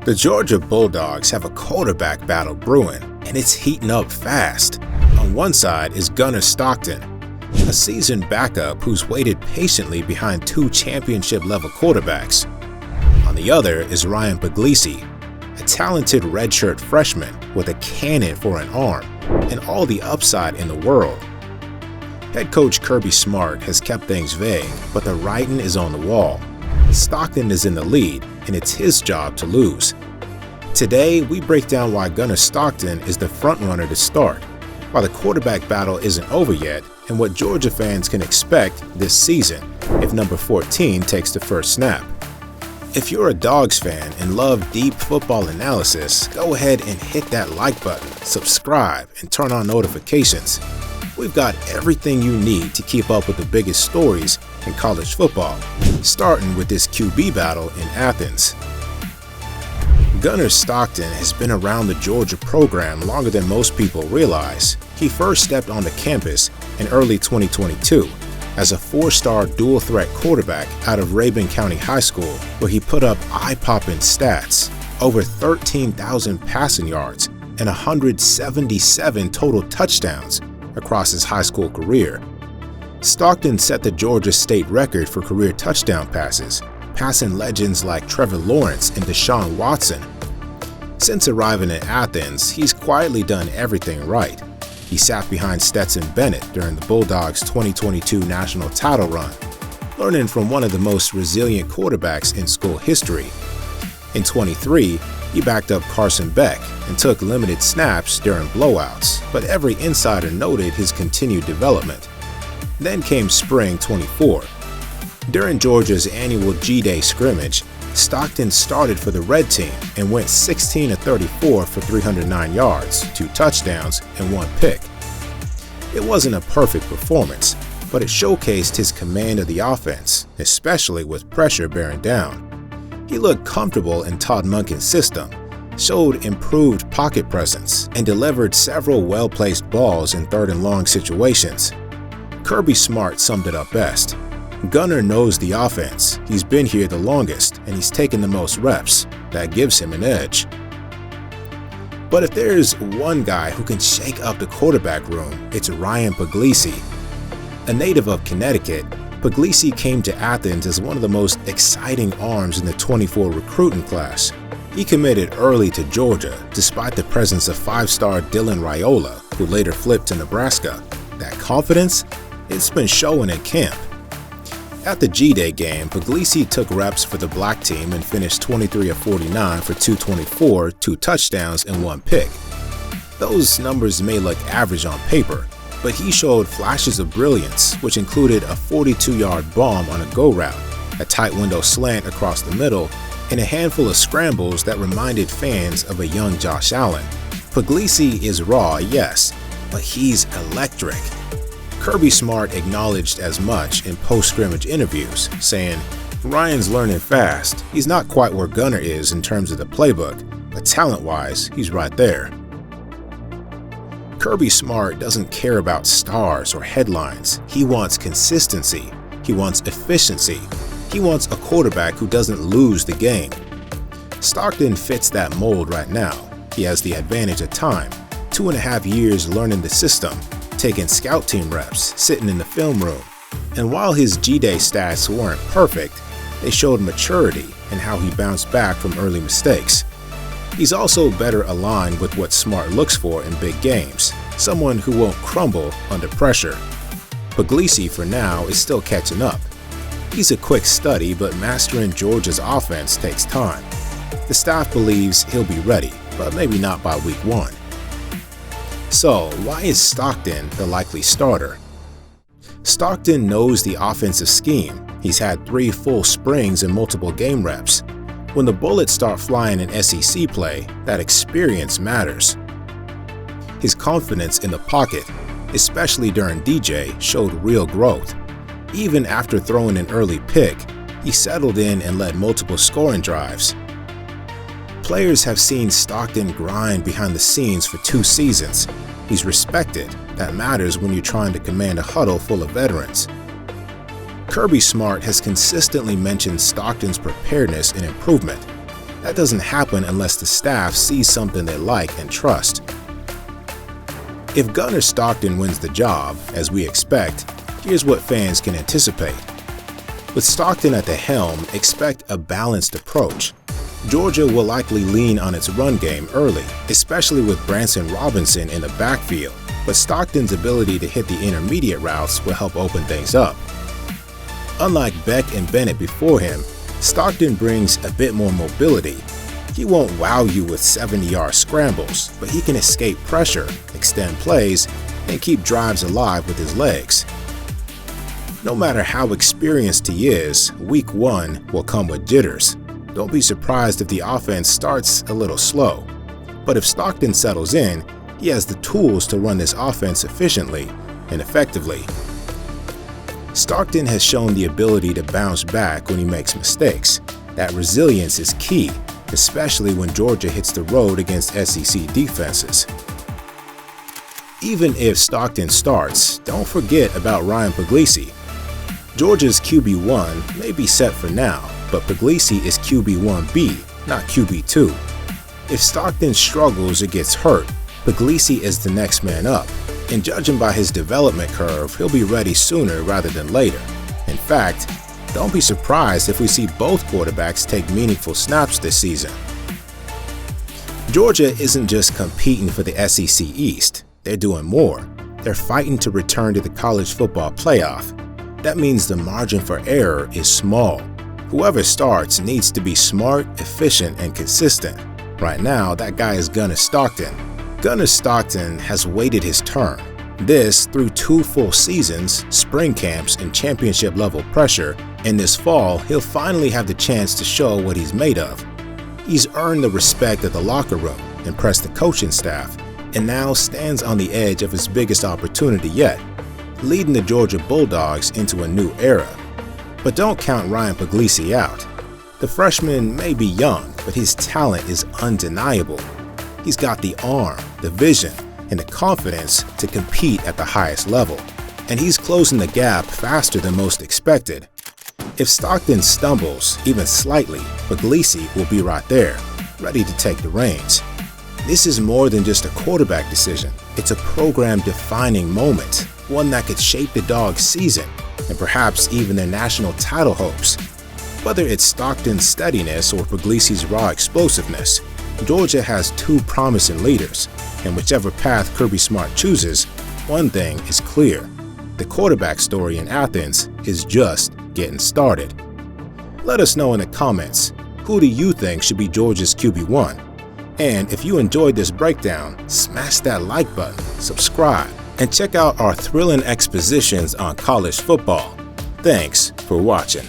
The Georgia Bulldogs have a quarterback battle brewing, and it's heating up fast. On one side is Gunnar Stockton, a seasoned backup who's waited patiently behind two championship-level quarterbacks. On the other is Ryan Pugliese, a talented redshirt freshman with a cannon for an arm and all the upside in the world. Head coach Kirby Smart has kept things vague, but the writing is on the wall. Stockton is in the lead, and it's his job to lose. Today, we break down why Gunnar Stockton is the frontrunner to start, why the quarterback battle isn't over yet, and what Georgia fans can expect this season if number 14 takes the first snap. If you're a Dawgs fan and love deep football analysis, go ahead and hit that like button, subscribe, and turn on notifications. We've got everything you need to keep up with the biggest stories in college football, starting with this QB battle in Athens. Gunnar Stockton has been around the Georgia program longer than most people realize. He first stepped onto campus in early 2022 as a four-star dual-threat quarterback out of Rabun County High School, where he put up eye-popping stats, over 13,000 passing yards and 177 total touchdowns across his high school career. Stockton set the Georgia state record for career touchdown passes, passing legends like Trevor Lawrence and Deshaun Watson. Since arriving in Athens, he's quietly done everything right. He sat behind Stetson Bennett during the Bulldogs' 2022 national title run, learning from one of the most resilient quarterbacks in school history. In 23, he backed up Carson Beck and took limited snaps during blowouts, but every insider noted his continued development. Then came spring 24. During Georgia's annual G-Day scrimmage, Stockton started for the red team and went 16 of 34 for 309 yards, 2 touchdowns, and 1 pick. It wasn't a perfect performance, but it showcased his command of the offense, especially with pressure bearing down. He looked comfortable in Todd Monken's system, showed improved pocket presence, and delivered several well-placed balls in third and long situations. Kirby Smart summed it up best. Gunnar knows the offense, he's been here the longest, and he's taken the most reps. That gives him an edge. But if there's one guy who can shake up the quarterback room, it's Ryan Pugliese. A native of Connecticut, Pugliese came to Athens as one of the most exciting arms in the 24 recruiting class. He committed early to Georgia, despite the presence of 5-star Dylan Raiola, who later flipped to Nebraska. That confidence? It's been showing at camp. At the G-Day game, Pugliese took reps for the black team and finished 23 of 49 for 224, 2 touchdowns, and 1 pick. Those numbers may look average on paper, but he showed flashes of brilliance, which included a 42-yard bomb on a go route, a tight window slant across the middle, and a handful of scrambles that reminded fans of a young Josh Allen. Pugliese is raw, yes, but he's electric. Kirby Smart acknowledged as much in post-scrimmage interviews, saying, "Ryan's learning fast. He's not quite where Gunnar is in terms of the playbook, but talent-wise, he's right there." Kirby Smart doesn't care about stars or headlines. He wants consistency. He wants efficiency. He wants a quarterback who doesn't lose the game. Stockton fits that mold right now. He has the advantage of time, 2.5 years learning the system, taking scout team reps, sitting in the film room. And while his G-Day stats weren't perfect, they showed maturity and how he bounced back from early mistakes. He's also better aligned with what Smart looks for in big games, someone who won't crumble under pressure. Pugliese, for now, is still catching up. He's a quick study, but mastering Georgia's offense takes time. The staff believes he'll be ready, but maybe not by week 1. So, why is Stockton the likely starter? Stockton knows the offensive scheme. He's had 3 full springs and multiple game reps. When the bullets start flying in SEC play, that experience matters. His confidence in the pocket, especially during DJ, showed real growth. Even after throwing an early pick, he settled in and led multiple scoring drives. Players have seen Stockton grind behind the scenes for 2 seasons. He's respected. That matters when you're trying to command a huddle full of veterans. Kirby Smart has consistently mentioned Stockton's preparedness and improvement. That doesn't happen unless the staff sees something they like and trust. If Gunnar Stockton wins the job, as we expect, here's what fans can anticipate. With Stockton at the helm, expect a balanced approach. Georgia will likely lean on its run game early, especially with Branson Robinson in the backfield, but Stockton's ability to hit the intermediate routes will help open things up. Unlike Beck and Bennett before him, Stockton brings a bit more mobility. He won't wow you with 70-yard scrambles, but he can escape pressure, extend plays, and keep drives alive with his legs. No matter how experienced he is, Week 1 will come with jitters. Don't be surprised if the offense starts a little slow. But if Stockton settles in, he has the tools to run this offense efficiently and effectively. Stockton has shown the ability to bounce back when he makes mistakes. That resilience is key, especially when Georgia hits the road against SEC defenses. Even if Stockton starts, don't forget about Ryan Pugliese. Georgia's QB1 may be set for now, but Pugliese is QB1B, not QB2. If Stockton struggles or gets hurt, Pugliese is the next man up, and judging by his development curve, he'll be ready sooner rather than later. In fact, don't be surprised if we see both quarterbacks take meaningful snaps this season. Georgia isn't just competing for the SEC East, they're doing more. They're fighting to return to the college football playoff. That means the margin for error is small. Whoever starts needs to be smart, efficient, and consistent. Right now, that guy is Gunnar Stockton. Gunnar Stockton has waited his turn. This through 2 full seasons, spring camps, and championship-level pressure, and this fall, he'll finally have the chance to show what he's made of. He's earned the respect of the locker room, impressed the coaching staff, and now stands on the edge of his biggest opportunity yet, leading the Georgia Bulldogs into a new era. But don't count Ryan Pugliese out. The freshman may be young, but his talent is undeniable. He's got the arm, the vision, and the confidence to compete at the highest level. And he's closing the gap faster than most expected. If Stockton stumbles, even slightly, Pugliese will be right there, ready to take the reins. This is more than just a quarterback decision. It's a program-defining moment, one that could shape the Dawgs' season, and perhaps even their national title hopes. Whether it's Stockton's steadiness or Pugliese's raw explosiveness, Georgia has 2 promising leaders, and whichever path Kirby Smart chooses, one thing is clear. The quarterback story in Athens is just getting started. Let us know in the comments, who do you think should be Georgia's QB1? And if you enjoyed this breakdown, smash that like button, subscribe, and check out our thrilling expositions on college football. Thanks for watching.